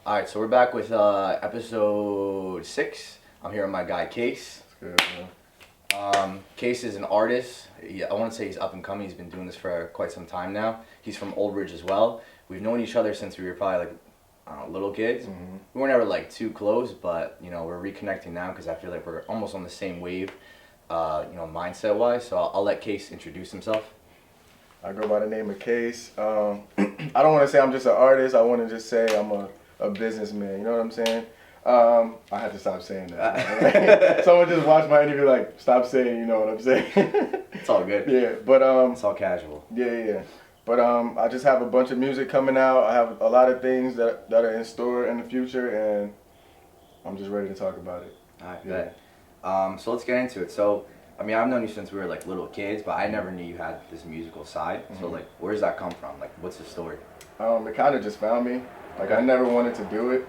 All right, so we're back with episode 6. I'm here with my guy Kase. Good, Kase is an artist. I want to say he's up and coming. He's been doing this for quite some time now. He's from Old Ridge as well. We've known each other since we were probably like little kids. Mm-hmm. We were never like too close, but we're reconnecting now because I feel like we're almost on the same wave, mindset wise. So I'll let Kase introduce himself. I go by the name of Kase. I don't want to say I'm just an artist. I want to just say I'm a businessman. You know what I'm saying? I had to stop saying that. Someone just watched my interview like, stop saying, you know what I'm saying? It's all good. Yeah, but It's all casual. yeah. But I just have a bunch of music coming out. I have a lot of things that are in store in the future, and I'm just ready to talk about it. All right, bet. So let's get into it. So, I've known you since we were like little kids, but I never knew you had this musical side. So, like, where does that come from? Like, what's the story? It kind of just found me. Like, I never wanted to do it.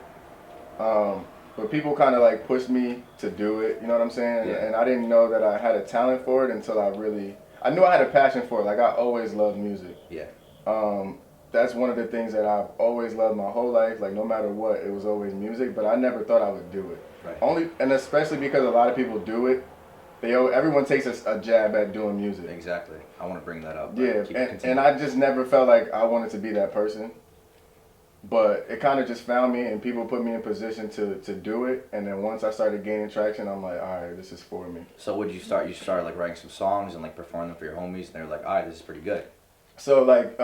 But people kind of like pushed me to do it, you know what I'm saying? Yeah. And I didn't know that I had a talent for it until I knew I had a passion for it. Like, I always loved music. Yeah. That's one of the things that I've always loved my whole life. Like, no matter what, it was always music, but I never thought I would do it. Right. And especially because a lot of people do it, everyone takes a jab at doing music. Exactly. I want to bring that up. Yeah, and I just never felt like I wanted to be that person. But it kind of just found me, and people put me in position to do it. And then once I started gaining traction, I'm like, all right, this is for me. So would you start? You started like writing some songs and like performing them for your homies, and they're like, all right, this is pretty good. So like,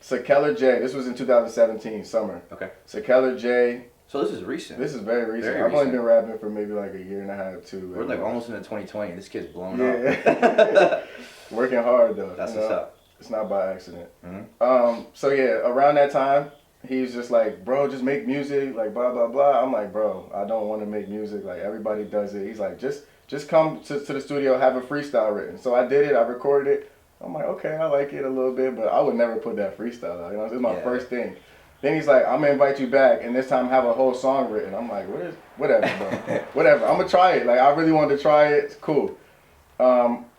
Sakeller J. This was in 2017 summer. Okay. Sakeller J. So this is recent. This is very recent. Very I've only recent. been rapping for maybe like a year and a half, 2. We're like almost into 2020. This kid's blown Yeah. up. Working hard though. That's what's up. It's not by accident. Mm-hmm. So yeah, around that time, he's just like, bro, just make music, like blah blah blah. I'm like, bro, I don't want to make music. Like everybody does it. He's like, just come to the studio, have a freestyle written. So I did it. I recorded it. I'm like, okay, I like it a little bit, but I would never put that freestyle out. You know, this is my first thing. Then he's like, I'm gonna invite you back, and this time have a whole song written. I'm like, whatever, bro, whatever. I'm gonna try it. Like I really wanted to try it. It's cool.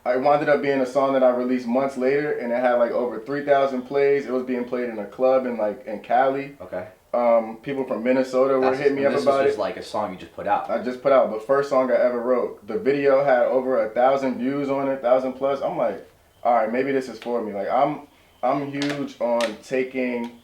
It wound up being a song that I released months later, and it had like over 3,000 plays. It was being played in a club in Cali. Okay. People from Minnesota were hitting me up about it. This was like a song you just put out. I just put out the first song I ever wrote. The video had over 1,000 views on it, 1,000 plus. I'm like, all right, maybe this is for me. Like I'm huge on taking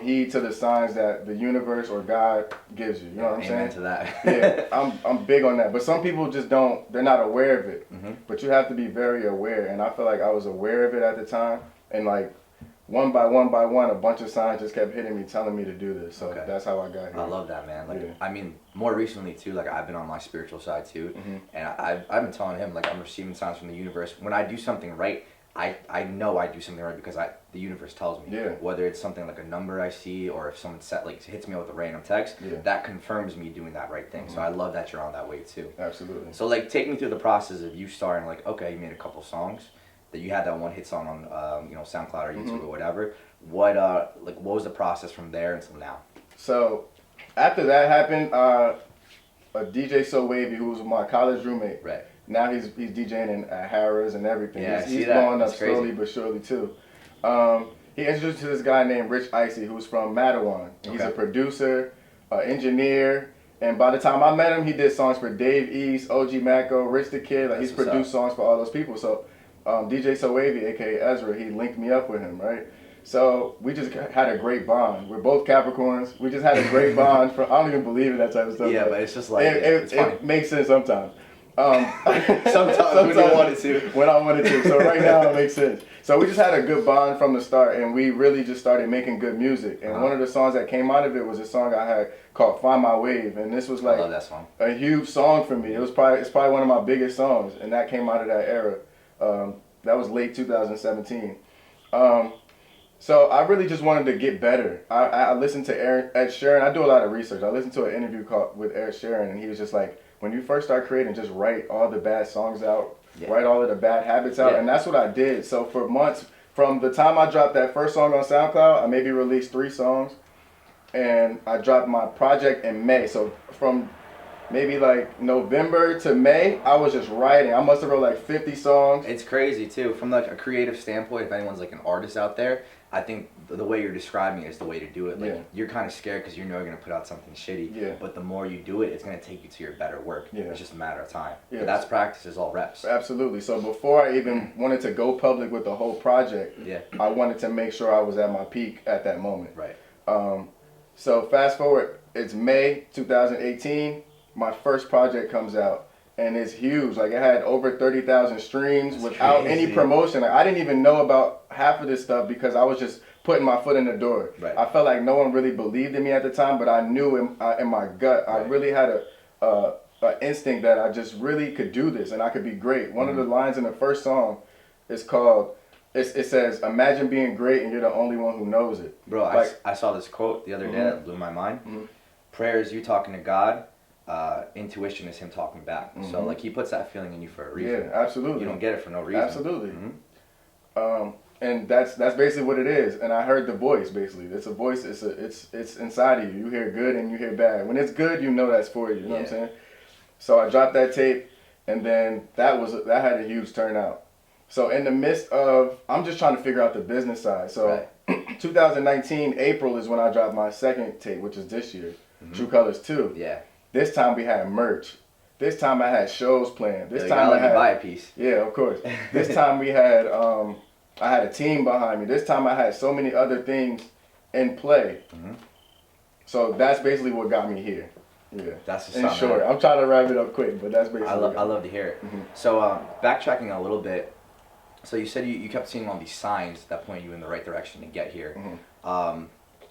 heed to the signs that the universe or God gives you. You know what I'm saying? Amen to that. Yeah, I'm big on that. But some people just don't. They're not aware of it. Mm-hmm. But you have to be very aware. And I feel like I was aware of it at the time. And like one by one, a bunch of signs just kept hitting me, telling me to do this. So that's how I got here. I love that, man. Like, more recently too. Like, I've been on my spiritual side too, and I've been telling him like I'm receiving signs from the universe when I do something right. I know I do something right because the universe tells me. Yeah. Whether it's something like a number I see or if someone hits me with a random text, that confirms me doing that right thing. So I love that you're on that way too. Absolutely. So like take me through the process of you starting like, okay, you made a couple songs, that you had that one hit song on SoundCloud or YouTube or whatever. What was the process from there until now? So after that happened, a DJ So Wavy, who was my college roommate. Right. Now he's DJing at Harrah's and everything. Yeah, he's blowing up slowly but surely too. He introduced to this guy named Rich Icy, who's from Mattawan. He's a producer, engineer, and by the time I met him, he did songs for Dave East, OG Macko, Rich the Kid. Like, he's produced songs for all those people. So DJ So Wavy, aka Ezra, he linked me up with him, right? So we just had a great bond. We're both Capricorns. We just had a great bond. I don't even believe in that type of stuff. Yeah, but it's just like it makes sense sometimes. Sometimes when you wanted to. When I wanted to. So right now it makes sense. So we just had a good bond from the start, and we really just started making good music. And one of the songs that came out of it was a song I had called "Find My Wave," and this was like I love that song. A huge song for me. It's probably one of my biggest songs, and that came out of that era. That was late 2017. So I really just wanted to get better. I listened to Ed Sheeran. I do a lot of research. I listened to an interview with Ed Sheeran, and he was just like, when you first start creating, just write all the bad songs out, write all of the bad habits out, and that's what I did. So for months, from the time I dropped that first song on SoundCloud, I maybe released 3 songs, and I dropped my project in May. So from maybe like November to May, I was just writing. I must have wrote like 50 songs. It's crazy too, from like a creative standpoint. If anyone's like an artist out there, I think the way you're describing it is the way to do it. Like you're kind of scared because you know you're gonna put out something shitty. Yeah. But the more you do it, it's gonna take you to your better work. Yeah. It's just a matter of time. Yeah. But that's practice. Is all reps. Absolutely. So before I even wanted to go public with the whole project, I wanted to make sure I was at my peak at that moment. Right. So fast forward, it's May 2018. My first project comes out, and it's huge. Like it had over 30,000 streams. That's without crazy. Any promotion. Like, I didn't even know about half of this stuff because I was just putting my foot in the door. Right. I felt like no one really believed in me at the time, but I knew in my gut, I really had a instinct that I just really could do this and I could be great. One of the lines in the first song is called, it says, "Imagine being great and you're the only one who knows it." Bro, like, I saw this quote the other day that blew my mind. Prayer is you talking to God. Intuition is him talking back. So like he puts that feeling in you for a reason. Yeah, absolutely. You don't get it for no reason. Absolutely. And that's basically what it is. And I heard the voice basically. It's a voice. It's inside of you. You hear good and you hear bad. When it's good, you know that's for you. You know what I'm saying? So I dropped that tape, and then that had a huge turnout. So in the midst of, I'm just trying to figure out the business side. So 2019 April is when I dropped my second tape, which is this year, True Colors 2. Yeah. This time we had merch. This time I had shows planned. This time I had buy a piece. Yeah, of course. This time we had I had a team behind me. This time I had so many other things in play. So that's basically what got me here. Yeah. That's in short. I'm trying to wrap it up quick, but that's basically. I love to hear it. So backtracking a little bit. So you said you kept seeing all these signs that point you in the right direction to get here.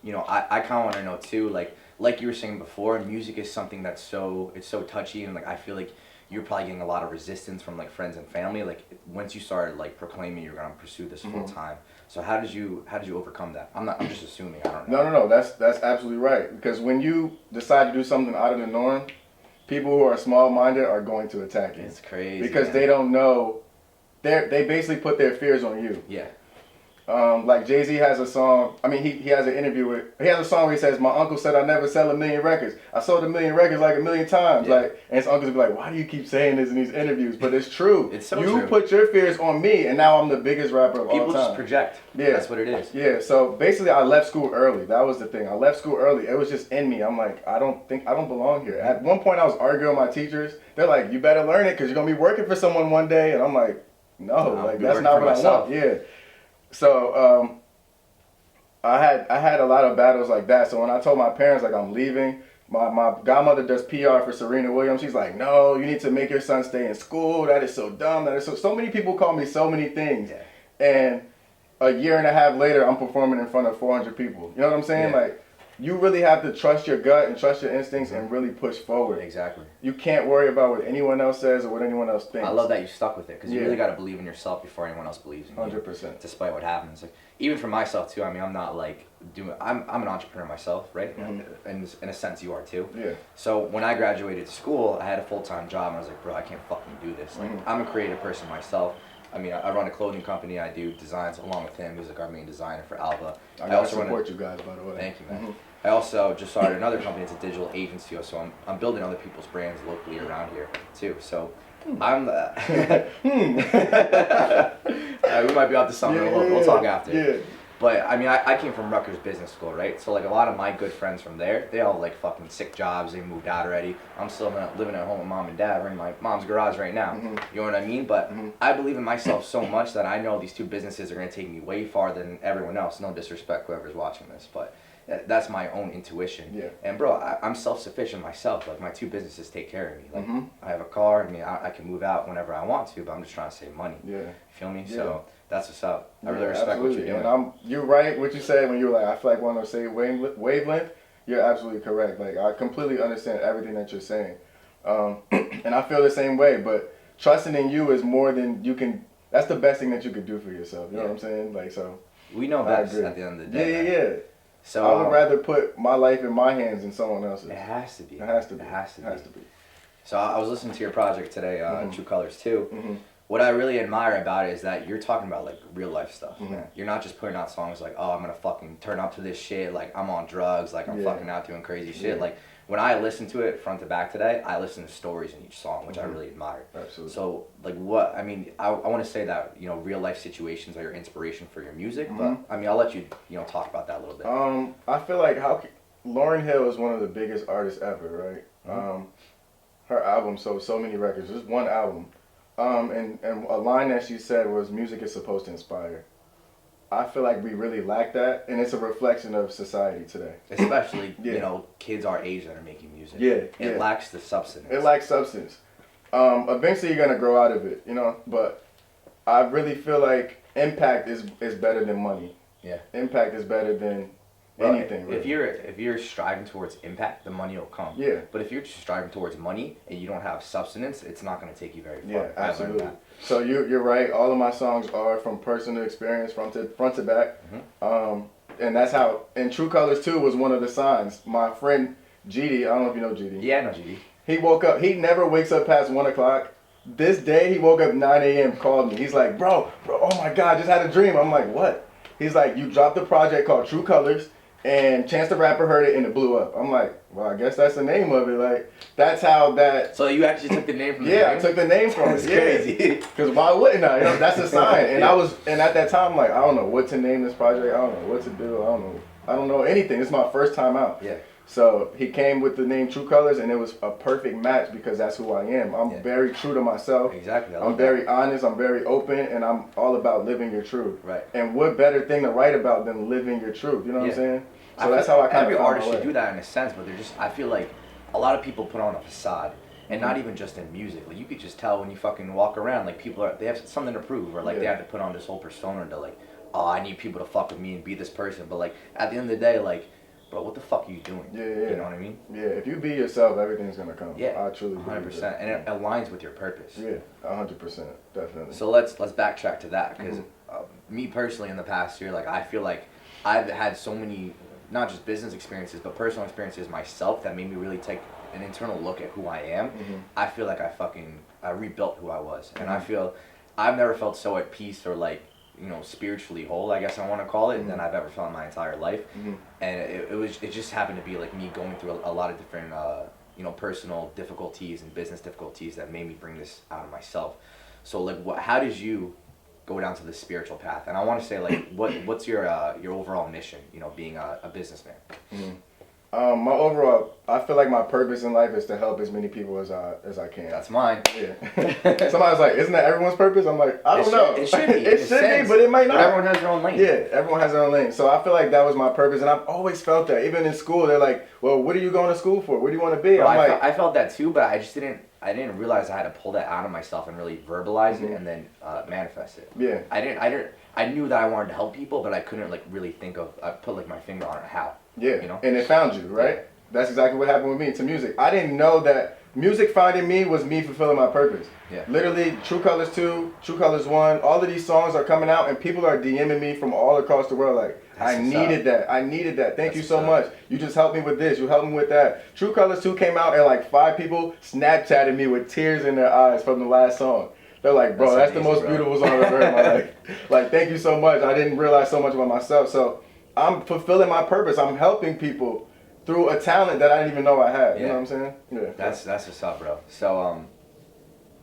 You know, I kind of want to know too, like you were saying before, music is something that's so touchy, and like I feel like you're probably getting a lot of resistance from like friends and family. Like once you started like proclaiming you're gonna pursue this full time. So how did you overcome that? I'm just assuming. I don't know. No. That's absolutely right. Because when you decide to do something out of the norm, people who are small minded are going to attack you. It's crazy. Because they don't know. They basically put their fears on you. Yeah. Like Jay-Z has a song, I mean he has an interview with, he has a song where he says, "My uncle said I'd never sell 1,000,000 records. I sold 1,000,000 records like 1,000,000 times." Like, and his uncles be like, "Why do you keep saying this in these interviews?" But it's true. It's so you true. Put your fears on me, and now I'm the biggest rapper of all time. People just project. Yeah. That's what it is. Yeah, so basically I left school early. That was the thing. I left school early. It was just in me. I'm like, I don't belong here. At one point I was arguing with my teachers. They're like, "You better learn it because you're going to be working for someone one day." And I'm like, no, like that's not what I want. Yeah. So, I had a lot of battles like that. So when I told my parents like I'm leaving, my godmother does PR for Serena Williams. She's like, "No, you need to make your son stay in school. That is so dumb. That is so many people call me so many things." Yeah. And a year and a half later, I'm performing in front of 400 people. You know what I'm saying? Yeah. Like, you really have to trust your gut and trust your instincts and really push forward. Exactly. You can't worry about what anyone else says or what anyone else thinks. I love that you stuck with it because you really got to believe in yourself before anyone else believes in you. 100%. Despite what happens, like even for myself too. I mean, I'm not like I'm an entrepreneur myself, right? And in a sense, you are too. Yeah. So when I graduated school, I had a full-time job, and I was like, bro, I can't fucking do this. Like, I'm a creative person myself. I mean, I run a clothing company. I do designs along with him. He's like our main designer for Alva. I also support you guys, by the way. Thank you, man. I also just started another company. It's a digital agency, so I'm building other people's brands locally around here too. So I'm we might be up to something. We'll talk after. Yeah. But I mean, I came from Rutgers Business School, right? So like a lot of my good friends from there, they all like fucking sick jobs. They moved out already. I'm still living at home with mom and dad. We're in my mom's garage right now. You know what I mean? But I believe in myself so much that I know these two businesses are gonna take me way farther than everyone else. No disrespect, whoever's watching this, but that's my own intuition. Yeah. And bro, I'm self-sufficient myself. Like my two businesses take care of me. Like I have a car. I mean, I can move out whenever I want to, but I'm just trying to save money. Yeah. You feel me? Yeah. So that's what's up. I Yeah, really respect absolutely. what you're doing. And you're right what you said when you were like, I feel like one of say wavelength. You're absolutely correct. Like I completely understand everything that you're saying. And I feel the same way, but trusting in you is more than you can, that's the best thing that you could do for yourself. You know what I'm saying? Like, so. We know best at the end of the day. Yeah. So I would rather put my life in my hands than someone else's. It has to be. It has to be. It has to be. It has to be. So I was listening to your project today, True Colors 2. what I really admire about it is that you're talking about like real life stuff, Mhm. man. You're not just putting out songs like, oh, I'm gonna fucking turn up to this shit, like I'm on drugs, like I'm Yeah. fucking out doing crazy shit. Yeah. Like when I listen to it front to back today, I listen to stories in each song, which I Mhm. really admire. Absolutely. So like what I mean, I want to say that real life situations are your inspiration for your music, Mhm. but I mean I'll let you talk about that a little bit. I feel like Lauryn Hill is one of the biggest artists ever, right? Mhm. Her album sold so many records, just one album. And a line that she said was, "Music is supposed to inspire." I feel like we really lack that, and it's a reflection of society today. Especially Yeah. kids our age that are making music. Yeah, It yeah. lacks the substance. It lacks substance. Eventually you're gonna grow out of it, But I really feel like impact is better than money. Yeah. Impact is better than Well, anything. If Really. if you're striving towards impact, the money will come. Yeah. But if you're just striving towards money and you don't have substance, it's not going to take you very far. Yeah, I learned absolutely. that. So you're right. All of my songs are from personal experience, front to back. And that's how. And True Colors too was one of the signs. My friend GD, I don't know if you know GD. Yeah, I know, GD. He woke up. He never wakes up past 1 o'clock. This day he woke up 9 a.m. Called me. He's like, bro, oh my God, just had a dream. I'm like, what? He's like, you dropped a project called True Colors, and Chance the Rapper heard it and it blew up. I'm like, well, I guess that's the name of it. Like, that's how that. So you actually took the name from the Yeah, name? I took the name from it. That's Yeah. crazy. Because why wouldn't I? That's a sign. And Yeah. and at that time, like, I don't know what to name this project. I don't know what to do. I don't know anything. It's my first time out. Yeah. So he came with the name True Colors, and it was a perfect match because that's who I am. I'm very true to myself. Exactly. I'm very honest. I'm very open, and I'm all about living your truth. Right. And what better thing to write about than living your truth? You know what I'm saying? So that's feel how I kind every of artist should do that in a sense, but I feel like a lot of people put on a facade, and not even just in music. Like you could just tell when you fucking walk around, like they have something to prove, or like they have to put on this whole persona to like, oh, I need people to fuck with me and be this person. But like at the end of the day, like, bro, what the fuck are you doing? Yeah. You know what I mean? Yeah, if you be yourself, everything's gonna come. Yeah, I truly believe 100%, that. and it aligns with your purpose. Yeah, 100%, definitely. So let's backtrack to that because me personally in the past year, like I feel like I've had so many, not just business experiences but personal experiences myself that made me really take an internal look at who I am. I feel like I rebuilt who I was, and I feel I've never felt so at peace or like spiritually whole, I guess I want to call it, than I've ever felt in my entire life. And it just happened to be like me going through a lot of different personal difficulties and business difficulties that made me bring this out of myself. So like how did you go down to the spiritual path? And I want to say like what's your overall mission, being a businessman? My overall, I feel like my purpose in life is to help as many people as I can. That's mine. Yeah. Somebody's like, isn't that everyone's purpose? I'm like, I don't know. It should be. It should be, but it might not. But everyone has their own lane. Yeah, everyone has their own lane. So I feel like that was my purpose, and I've always felt that. Even in school, they're like, well, what are you going to school for? What do you want to be? Bro, I'm I felt that too, but I just didn't realize I had to pull that out of myself and really verbalize it and then manifest it. Yeah. I knew that I wanted to help people, but I couldn't like really think of put like my finger on it how. Yeah. And it found you, right? Yeah. That's exactly what happened with me to music. I didn't know that music finding me was me fulfilling my purpose. Yeah. Literally, True Colors 2, True Colors 1, all of these songs are coming out and people are DMing me from all across the world like, I needed that. Thank you so much. You just helped me with this. You helped me with that. True Colors 2 came out and like 5 people Snapchatted me with tears in their eyes from the last song. They're like, bro, that's the most beautiful song I've ever heard in my life. Like, thank you so much. I didn't realize so much about myself. So I'm fulfilling my purpose. I'm helping people through a talent that I didn't even know I had. You know what I'm saying? Yeah. That's what's up, bro. So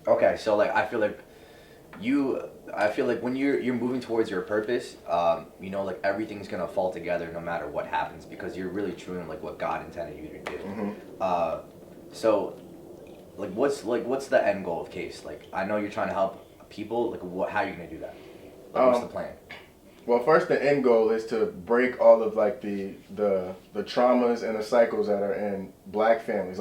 okay, so like I feel like when you're moving towards your purpose, like everything's gonna fall together no matter what happens because you're really true in like what God intended you to do. So like what's the end goal of Kase? Like I know you're trying to help people. Like how are you gonna do that? Like, what's the plan? Well, first the end goal is to break all of like the traumas and the cycles that are in black families.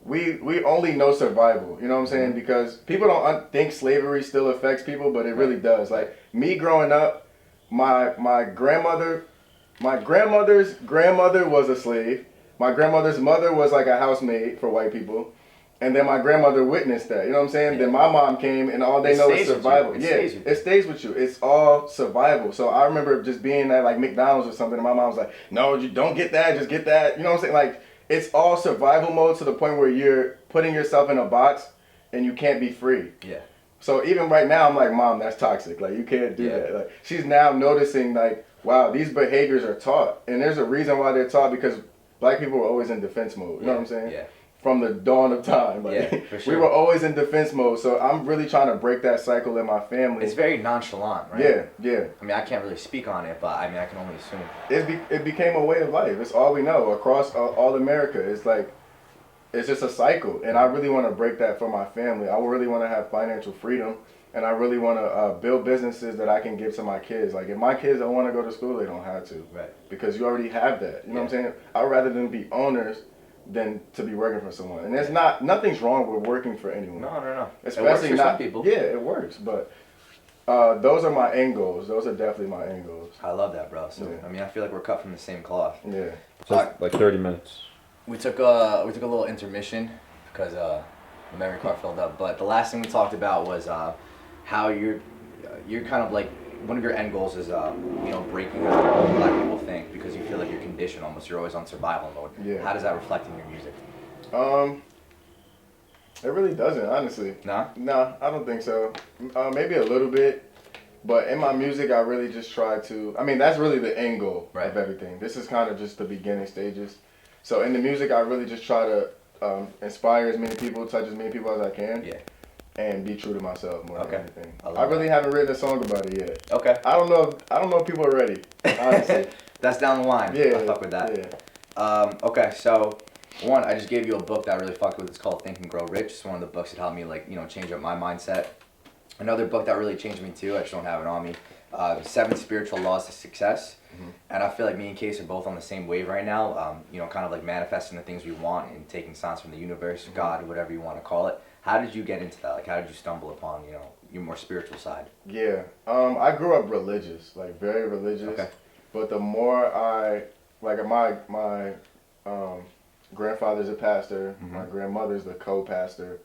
We only know survival, you know what I'm saying? Because people don't think slavery still affects people, but it really does. Like me growing up, my grandmother's grandmother was a slave. My grandmother's mother was like a housemaid for white people. And then my grandmother witnessed that, you know what I'm saying? Yeah. Then my mom came and all they know is survival. It stays with you. It's all survival. So I remember just being at like McDonald's or something and my mom was like, no, you don't get that, just get that. You know what I'm saying? Like it's all survival mode to the point where you're putting yourself in a box and you can't be free. Yeah. So even right now, I'm like, Mom, that's toxic. Like, you can't do that. Like, she's now noticing, like, wow, these behaviors are taught. And there's a reason why they're taught, because black people were always in defense mode. You know what I'm saying? Yeah. From the dawn of time. Like, for sure. We were always in defense mode. So I'm really trying to break that cycle in my family. It's very nonchalant, right? Yeah. I mean, I can't really speak on it, but I mean, I can only assume. It became a way of life. It's all we know across all America. It's like, it's just a cycle. And I really want to break that for my family. I really want to have financial freedom. And I really want to build businesses that I can give to my kids. Like, if my kids don't want to go to school, they don't have to. Right. Because you already have that. You know what I'm saying? I'd rather them be owners than to be working for someone. And there's nothing's wrong with working for anyone. No. Especially it works for not some people. Yeah, it works. But those are my end goals. Those are definitely my end goals. I love that, bro. So I mean, I feel like we're cut from the same cloth. Yeah. So like 30 minutes. We took a little intermission because the memory card filled up. But the last thing we talked about was how you're kind of like, one of your end goals is breaking out what black people think, because you feel like you're conditioned almost. You're always on survival mode. Yeah. How does that reflect in your music? It really doesn't, honestly. No? No, I don't think so. Maybe a little bit, but in my music, I really just try to. I mean, that's really the end goal of everything. This is kind of just the beginning stages. So in the music, I really just try to inspire as many people, touch as many people as I can. Yeah. And be true to myself more than anything. I really haven't written a song about it yet. Okay. I don't know if people are ready, honestly. That's down the line. Yeah. I'll fuck with that. Yeah. Okay, so one, I just gave you a book that I really fucked with. It's called Think and Grow Rich. It's one of the books that helped me change up my mindset. Another book that really changed me too, I just don't have it on me. 7 Spiritual Laws to Success. Mm-hmm. And I feel like me and Kase are both on the same wave right now. Kind of like manifesting the things we want and taking signs from the universe, God, whatever you want to call it. How did you get into that? Like, how did you stumble upon, your more spiritual side? Yeah. I grew up religious, like very religious. Okay. But the more my grandfather's a pastor, my grandmother's the co-pastor.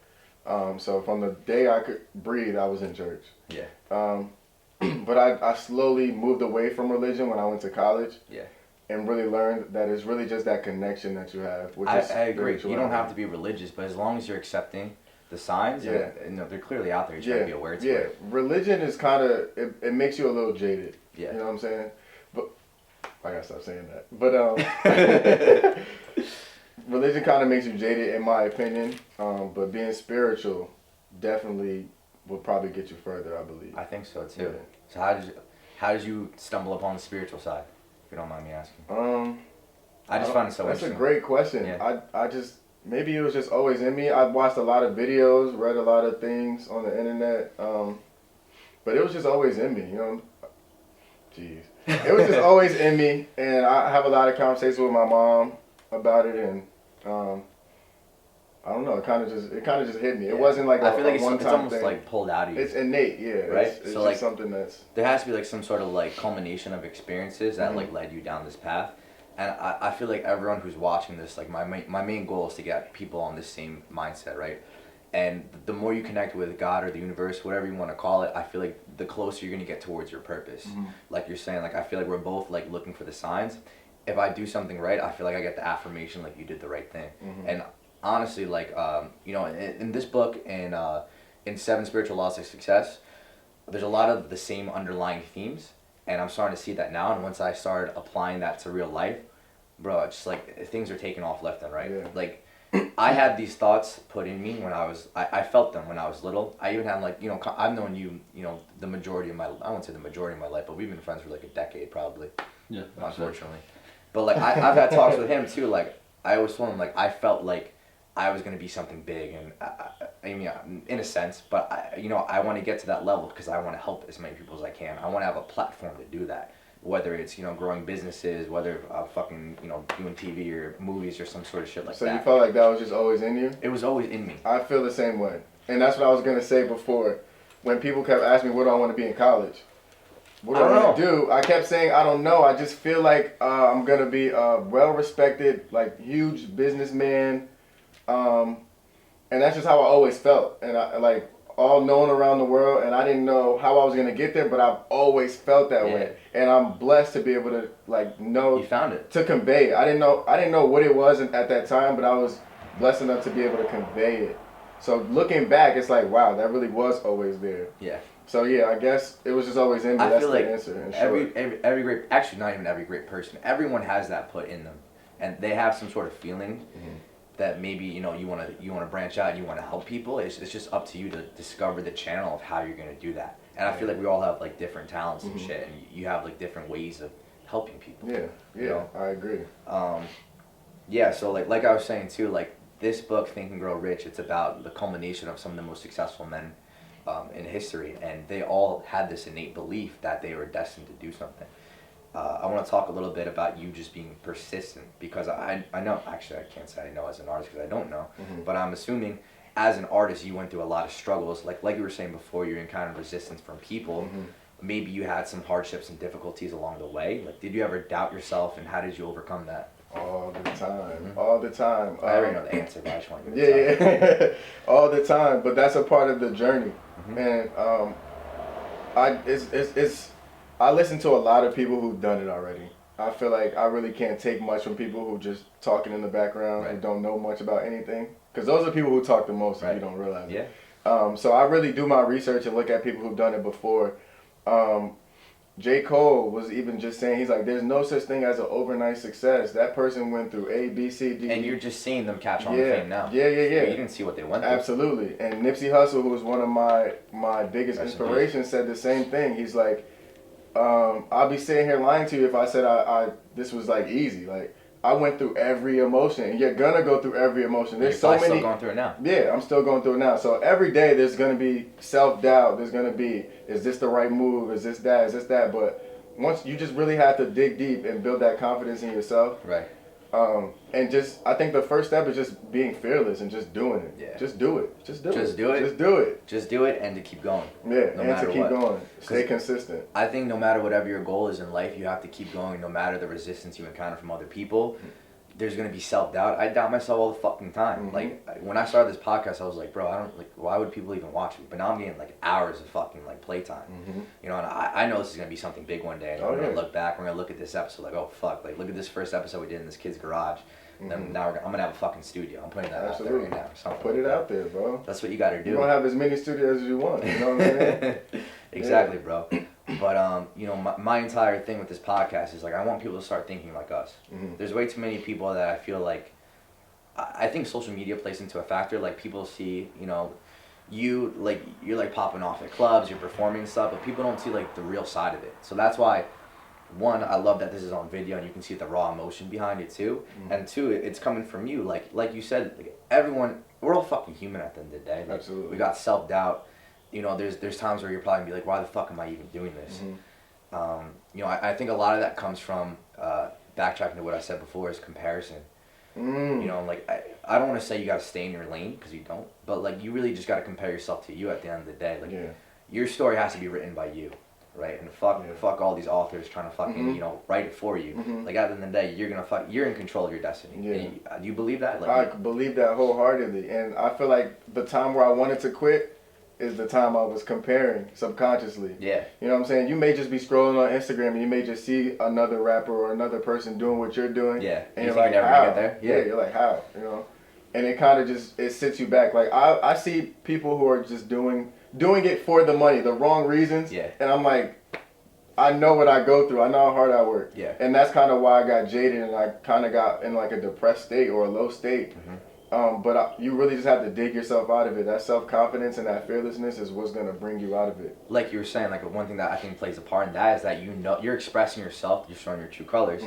So from the day I could breathe, I was in church. Yeah. But I slowly moved away from religion when I went to college. Yeah. And really learned that it's really just that connection that you have. Which I agree. You don't have to be religious, but as long as you're accepting the signs, they're clearly out there. You just gotta be aware to it. Religion is kind of, it makes you a little jaded. Yeah. You know what I'm saying? But I gotta stop saying that. But religion kind of makes you jaded, in my opinion. But being spiritual definitely will probably get you further, I believe. I think so too. Yeah. So how did you stumble upon the spiritual side, if you don't mind me asking? I just found it so that's interesting. That's a great question. Yeah. I just, maybe it was just always in me. I watched a lot of videos, read a lot of things on the internet, but it was just always in me, Jeez. It was just always in me, and I have a lot of conversations with my mom about it, and I don't know, it kind of just hit me. It wasn't like I feel like it's almost thing. Like pulled out of you. It's innate, yeah. Right? It's so just something that's... There has to be like some sort of like culmination of experiences that like led you down this path. And I feel like everyone who's watching this, like my main goal is to get people on this same mindset, right? And the more you connect with God or the universe, whatever you want to call it, I feel like the closer you're going to get towards your purpose. Like you're saying, like I feel like we're both like looking for the signs. If I do something right, I feel like I get the affirmation like you did the right thing. And honestly, like, in this book and in 7 Spiritual Laws of Success, there's a lot of the same underlying themes. And I'm starting to see that now. And once I started applying that to real life, bro, it's just like things are taking off left and right. Yeah. Like, I had these thoughts put in me when I felt them when I was little. I even had like, I've known you, the majority of I won't say the majority of my life, but we've been friends for like a decade probably. Yeah. Unfortunately. But like, I've had talks with him too. Like, I always told him, like, I felt like I was going to be something big. And I mean, in a sense, but I want to get to that level because I want to help as many people as I can. I want to have a platform to do that. Whether it's, growing businesses, whether fucking, doing TV or movies or some sort of shit like that. So you felt like that was just always in you? It was always in me. I feel the same way. And that's what I was going to say before. When people kept asking me, what do I want to be in college? What do I want to do? I kept saying, I don't know. I just feel like I'm going to be a well-respected, like, huge businessman. And that's just how I always felt. And I, like, all known around the world, and I didn't know how I was gonna get there, but I've always felt that way, and I'm blessed to be able to know. You found it. To convey it. I didn't know what it was at that time, but I was blessed enough to be able to convey it. So looking back, it's like, wow, that really was always there. Yeah. So yeah, I guess it was just always in me. I That's feel the like answer. In every short. every great, actually not even every great person, everyone has that put in them, and they have some sort of feeling that maybe you wanna branch out, and you wanna help people. It's just up to you to discover the channel of how you're gonna do that. And I feel like we all have like different talents and shit, and you have like different ways of helping people. Yeah, you know? I agree. Yeah, so like I was saying too, like this book, Think and Grow Rich, it's about the culmination of some of the most successful men in history, and they all had this innate belief that they were destined to do something. I want to talk a little bit about you just being persistent, because I know, actually I can't say I know as an artist because I don't know, but I'm assuming as an artist you went through a lot of struggles, like you were saying before, you encountered resistance from people. Maybe you had some hardships and difficulties along the way. Like, did you ever doubt yourself, and how did you overcome that? All the time, all the time. I already know the answer, but I just want to give it Yeah, all the time. But that's a part of the journey, and I listen to a lot of people who've done it already. I feel like I really can't take much from people who just talking in the background, who don't know much about anything. Because those are people who talk the most, if you don't realize it. So I really do my research and look at people who've done it before. J. Cole was even just saying, he's like, there's no such thing as an overnight success. That person went through A, B, C, D. And you're just seeing them catch on to fame now. Yeah. You didn't see what they went through. Absolutely. And Nipsey Hussle, who was one of my biggest inspirations, said the same thing. He's like, I'll be sitting here lying to you if I said this was like easy. Like, I went through every emotion, and you're gonna go through every emotion. There's so many. Still going through it now. Yeah, I'm still going through it now. So every day there's gonna be self-doubt. There's gonna be, is this the right move? Is this that? Is this that? But once you just really have to dig deep and build that confidence in yourself. Right. And just, I think the first step is just being fearless and just doing it. Yeah. Just do it. Just do it. Just do it. Just do it. Just do it, and to keep going. Yeah, no and matter to keep what. going. Stay consistent. I think no matter whatever your goal is in life, you have to keep going no matter the resistance you encounter from other people. There's going to be self-doubt. I doubt myself all the fucking time. Like, when I started this podcast, I was like, bro, why would people even watch me? But now I'm getting like hours of fucking like playtime. You know, and I know this is going to be something big one day. And we're going to look back, we're going to look at this episode like, oh fuck, like look at this first episode we did in this kid's garage. Then now I'm going to have a fucking studio. I'm putting that out there right now. Put it out there, bro. That's what you got to do. You're going to have as many studios as you want. You know what I mean? Exactly, bro. But you know, my entire thing with this podcast is like I want people to start thinking like us. There's way too many people that I feel like I think social media plays into a factor. Like people see, you know, you're like popping off at clubs, you're performing and stuff, but people don't see like the real side of it. So that's why, one, I love that this is on video and you can see the raw emotion behind it too. And two, it's coming from you. Like you said, like everyone, we're all fucking human at the end of the day. Like, absolutely. We got self-doubt. You know, there's times where you're probably gonna be like, why the fuck am I even doing this? You know, I think a lot of that comes from backtracking to what I said before is comparison. You know, like I don't want to say you gotta stay in your lane because you don't, but like you really just gotta compare yourself to you at the end of the day. Like your story has to be written by you, right? And fuck all these authors trying to fucking you know write it for you. Like at the end of the day, you're in control of your destiny. Do you believe that? Like, I believe that wholeheartedly, and I feel like the time where I wanted to quit is the time I was comparing subconsciously. Yeah. You know what I'm saying? You may just be scrolling on Instagram and you may just see another rapper or another person doing what you're doing. Yeah. And you're like, never how? Gonna get there? Yeah, you're like, how? You know? And it kind of just, it sits you back. Like, I see people who are just doing it for the money, the wrong reasons. Yeah. And I'm like, I know what I go through. I know how hard I work. Yeah. And that's kind of why I got jaded and I kind of got in like a depressed state or a low state. But you really just have to dig yourself out of it. That self-confidence and that fearlessness is what's going to bring you out of it. Like you were saying, like one thing that I think plays a part in that is that you know you're expressing yourself, you're showing your true colors,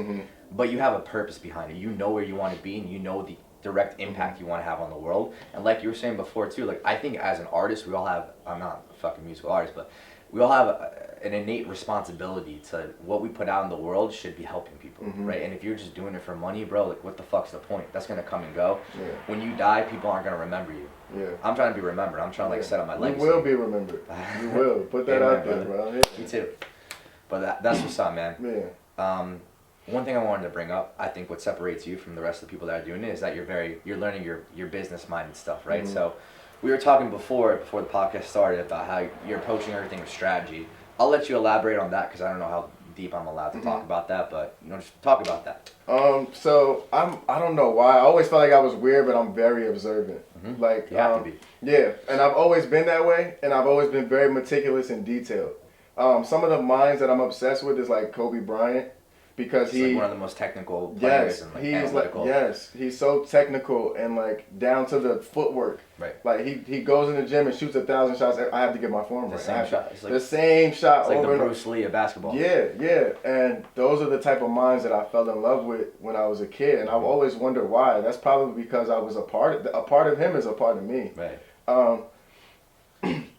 but you have a purpose behind it. You know where you want to be and you know the direct impact you want to have on the world. And like you were saying before too, like I think as an artist, we all have, I'm not a fucking musical artist, but we all have an innate responsibility to what we put out in the world should be helping people, right? And if you're just doing it for money, bro, like what the fuck's the point? That's gonna come and go. When you die, people aren't gonna remember you. I'm trying to be remembered. I'm trying to like set up my legacy. You will be remembered. You will. Put that out there, bro. Me too. But that's what's up, man. One thing I wanted to bring up, I think what separates you from the rest of the people that are doing it is that you're learning your business minded stuff, right? So we were talking before the podcast started about how you're approaching everything with strategy. I'll let you elaborate on that because I don't know how deep I'm allowed to talk about that, but just talk about that. So I don't know why. I always felt like I was weird, but I'm very observant. Like You have to be. Yeah, and I've always been that way, and I've always been very meticulous in detail. Some of the minds that I'm obsessed with is like Kobe Bryant, because He's like one of the most technical players and like analytical. He's so technical and like down to the footwork. Right. Like he goes in the gym and shoots 1,000 shots. I have to get my form right. Same shot. It's like, the same shot. It's like over the Bruce Lee of basketball. Yeah, and those are the type of minds that I fell in love with when I was a kid, and I've always wondered why. That's probably because I was a part of him is a part of me. Right.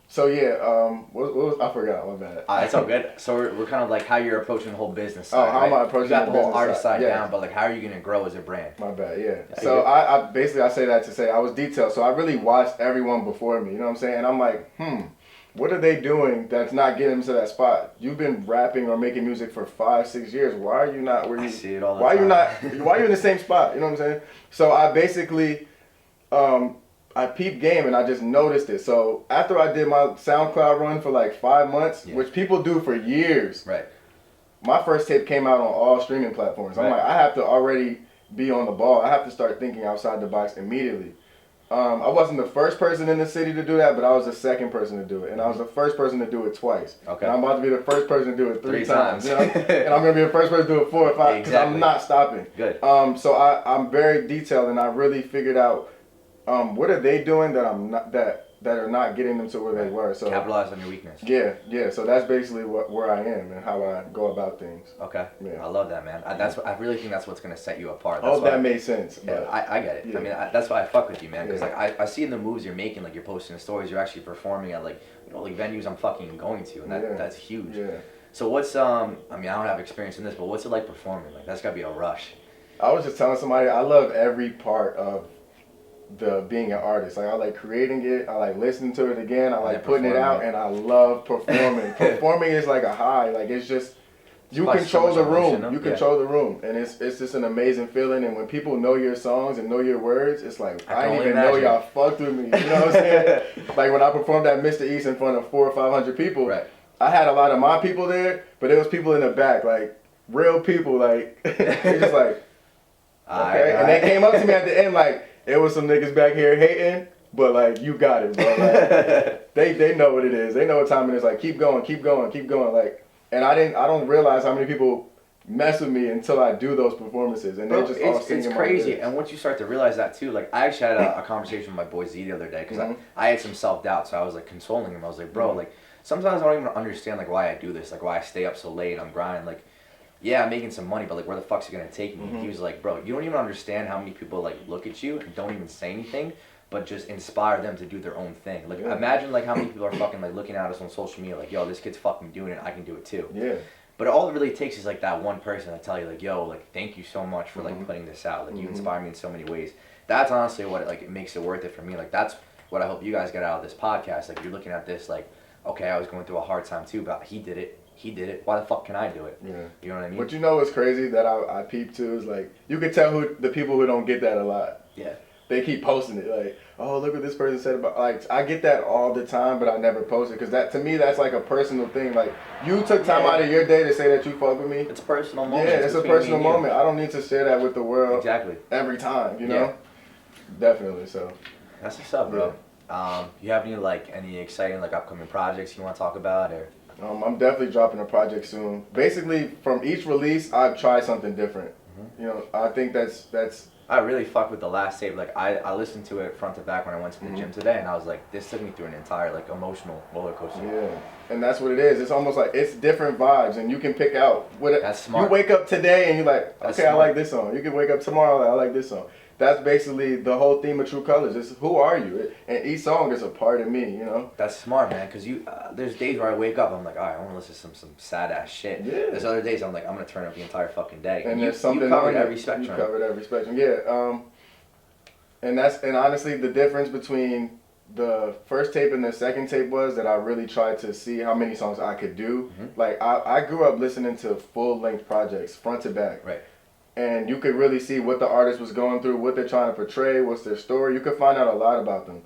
So yeah, what was I forgot? My bad. It's all good. So we're kind of like how you're approaching the whole business side. How am I approaching the business? You got the whole business artist side yeah. down, but like how are you gonna grow as a brand? My bad. Yeah. So I basically I say that to say I was detailed. So I really watched everyone before me. You know what I'm saying? And I'm like, what are they doing that's not getting them to that spot? You've been rapping or making music for 5-6 years. Why are you not where you? I see it all the why time. Why are you in the same spot? You know what I'm saying? So I basically. I peeped game and I just noticed it. So after I did my SoundCloud run for like 5 months, which people do for years, right? My first tape came out on all streaming platforms. I'm like, I have to already be on the ball. I have to start thinking outside the box immediately. I wasn't the first person in the city to do that, but I was the second person to do it, and I was the first person to do it twice. Okay. And I'm about to be the first person to do it three times. times. You know? And I'm gonna be the first person to do it 4 or 5 because I'm not stopping. Good. So I'm very detailed, and I really figured out. What are they doing that I'm not that are not getting them to where they were? So capitalize on your weakness. Yeah. So that's basically where I am and how I go about things. Okay. Yeah. I love that, man. I really think that's what's gonna set you apart. That's that made sense. Yeah, I get it. Yeah. I mean, that's why I fuck with you, man. Because like I see in the moves you're making, like you're posting the stories, you're actually performing at like like venues I'm fucking going to, and that's huge. Yeah. So what's I mean, I don't have experience in this, but what's it like performing? Like that's gotta be a rush. I was just telling somebody I love every part of the being an artist. Like I like creating it, I like listening to it again, I like putting it out, and I love performing. Performing is like a high. Like it's just you control the room. You control the room, and it's just an amazing feeling. And when people know your songs and know your words, it's like I didn't even know y'all fucked with me. You know what I'm saying? Like when I performed at Mr. East in front of 400 or 500 people, right. I had a lot of my people there, but there was people in the back, like real people, like they just like okay, and they came up to me at the end like. It was some niggas back here hating, but like you got it, bro. Like, they know what it is. They know what time it is. Like keep going. Like, and I don't realize how many people mess with me until I do those performances, and they're just all singing. It's crazy, and once you start to realize that too, like I actually had a conversation with my boy Z the other day because I had some self doubt, so I was like consoling him. I was like, bro, like sometimes I don't even understand like why I do this, like why I stay up so late. I'm grinding, like. Yeah, I'm making some money, but like, where the fuck's it gonna take me? He was like, bro, you don't even understand how many people like look at you and don't even say anything, but just inspire them to do their own thing. Like, imagine like how many people are fucking like looking at us on social media, like, yo, this kid's fucking doing it, I can do it too. Yeah. But all it really takes is like that one person to tell you, like, yo, like, thank you so much for like putting this out. Like, you inspire me in so many ways. That's honestly what it makes it worth it for me. Like, that's what I hope you guys get out of this podcast. Like, you're looking at this like, okay, I was going through a hard time too, but he did it. Why the fuck can I do it? Yeah. You know what I mean? But you know what's crazy that I peep too is like you can tell who the people who don't get that a lot. Yeah. They keep posting it like, oh look what this person said about. Like I get that all the time, but I never post it because that to me that's like a personal thing. Like you took time out of your day to say that you fuck with me. It's a personal moment. Yeah, it's a personal moment. I don't need to share that with the world. Exactly. Every time, you know. Definitely. So. That's what's up, bro. You have any exciting upcoming projects you want to talk about or? I'm definitely dropping a project soon. Basically, from each release, I've tried something different. You know, I think that's. I really fucked with the last tape. Like I listened to it front to back when I went to the gym today, and I was like, this took me through an entire emotional roller coaster. Yeah, and that's what it is. It's almost like it's different vibes, and you can pick out what. That's smart. You wake up today and you're like, That's okay, smart. I like this song. You can wake up tomorrow, I like this song. That's basically the whole theme of True Colors. It's who are you, and each song is a part of me. You know. That's smart, man. Cause there's days where I wake up, I'm like, all right, I want to listen to some sad ass shit. Yeah. There's other days I'm like, I'm gonna turn up the entire fucking day. And you covered every spectrum. You covered every spectrum. Yeah. And honestly the difference between the first tape and the second tape was that I really tried to see how many songs I could do. Like I grew up listening to full length projects front to back. Right. And you could really see what the artist was going through, what they're trying to portray, what's their story. You could find out a lot about them.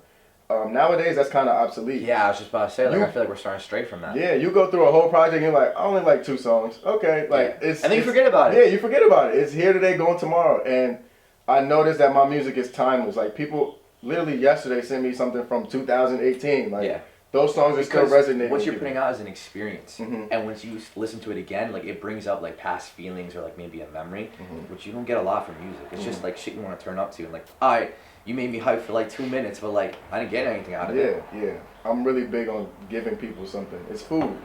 Nowadays, that's kind of obsolete. Yeah, I was just about to say, like, I feel like we're starting to stray from that. Yeah, you go through a whole project and you're like, I only like 2 songs. Okay, like it's. And then you forget about it. Yeah, you forget about it. It's here today, going tomorrow. And I noticed that my music is timeless. Like people literally yesterday sent me something from 2018. Like those songs are still resonating. What you're putting out is an experience, and once you listen to it again, like it brings up like past feelings or like maybe a memory, which you don't get a lot from music. It's just like shit you want to turn up to, and like, alright, you made me hype for like 2 minutes, but like I didn't get anything out of it. Yeah. I'm really big on giving people something. It's food.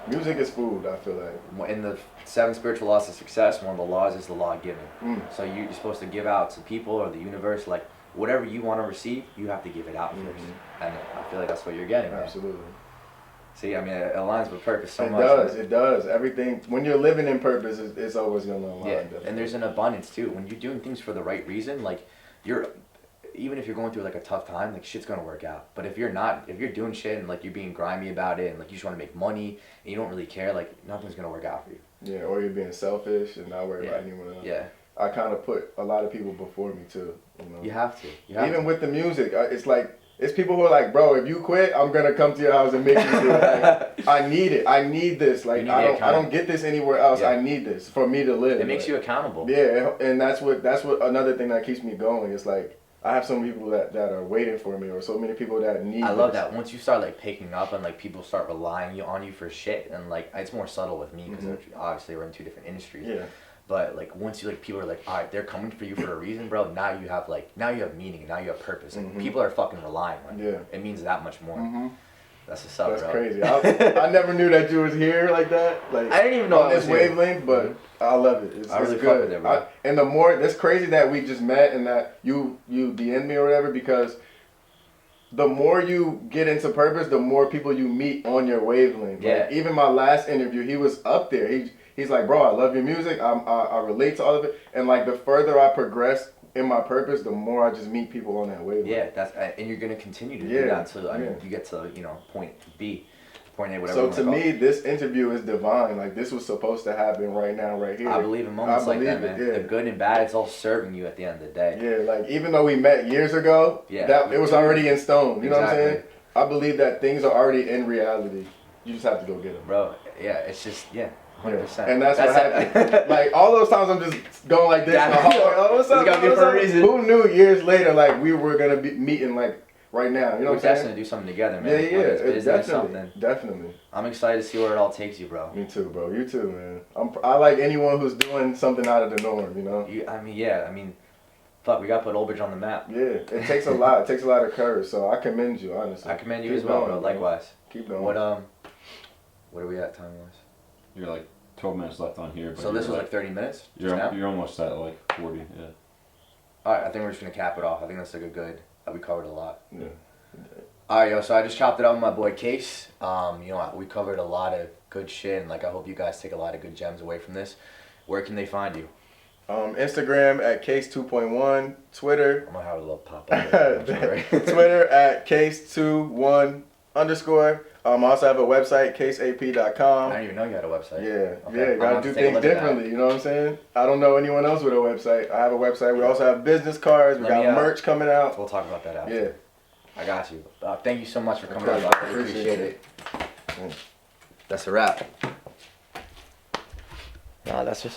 Music is food, I feel like. In the 7 spiritual laws of success, one of the laws is the law of giving. So you're supposed to give out to people or the universe, like whatever you want to receive, you have to give it out first. And I feel like that's what you're getting. Absolutely. Man. See, I mean, it aligns with purpose so much. It does. Everything, when you're living in purpose, it's always going to align. Yeah, and there's an abundance too. When you're doing things for the right reason, like even if you're going through like a tough time, like shit's gonna work out. But if you're doing shit and like you're being grimy about it and like you just want to make money and you don't really care, like nothing's gonna work out for you. Yeah, or you're being selfish and not worried about anyone else. Yeah. I kind of put a lot of people before me too. You know. You have to. Even with the music, it's like it's people who are like, bro, if you quit, I'm gonna come to your house and make you do it. Like, I need it. I need this. Like I don't get this anywhere else. Yeah. I need this for me to live. It makes you accountable. Yeah, and that's what another thing that keeps me going. It's like I have so many people that are waiting for me, or so many people that need. I love that. Once you start like picking up and like people start relying on you for shit, and like it's more subtle with me because obviously we're in 2 different industries. Yeah. But like once you like people are like, all right, they're coming for you for a reason, bro. Now you have meaning, and now you have purpose. Like, people are fucking relying on you. Yeah. It means that much more. That's what's up, That's bro. Crazy. I never knew that you was here like that. Like I didn't even know on this wavelength, but I love it. I really good. fuck with it, bro. And the more, it's crazy that we just met and that you DM'd me or whatever, because the more you get into purpose, the more people you meet on your wavelength. Yeah. Like, even my last interview, he was up there. He's like, bro, I love your music. I relate to all of it. And like the further I progress in my purpose, the more I just meet people on that wavelength. Yeah, and you're gonna continue to do that until you get to point B, point A, whatever. So to me, this interview is divine. Like this was supposed to happen right now, right here. I believe in moments like that, man. The good and bad, it's all serving you at the end of the day. Yeah, like even though we met years ago, that it was already in stone. You know what I'm saying? I believe that things are already in reality. You just have to go get them, bro. Yeah, it's just 100%. And that's what happened. Like all those times, I'm just going like this. Oh, what's up? It's for a reason. Who knew years later, like we were gonna be meeting like right now? You know what I'm saying? We're destined to do something together, man. Yeah, it's definitely. I'm excited to see where it all takes you, bro. Me too, bro. You too, man. I like anyone who's doing something out of the norm. You know. I mean, fuck, we gotta put Old Bridge on the map. Yeah, it takes a lot. It takes a lot of courage. So I commend you, honestly. I commend you as well, bro. Likewise. Keep going. What are we at time wise? You're like 12 minutes left on here. But so this was like 30 minutes? You're almost at like 40, yeah. Alright, I think we're just going to cap it off. I think that's like a good, we covered a lot. Yeah. Alright, yo, so I just chopped it up with my boy Kase. We covered a lot of good shit, and like I hope you guys take a lot of good gems away from this. Where can they find you? Instagram at Kase 2.1, Twitter. I'm going to have a little pop up. Twitter at Kase21_. I also have a website, kaseap.com. I didn't even know you had a website. Yeah, okay. Gotta do things differently, you know what I'm saying? I don't know anyone else with a website. I have a website. We also have business cards. We got merch coming out. We'll talk about that after. Yeah. I got you. Thank you so much for coming out. I really appreciate it. That's a wrap. Nah, that's just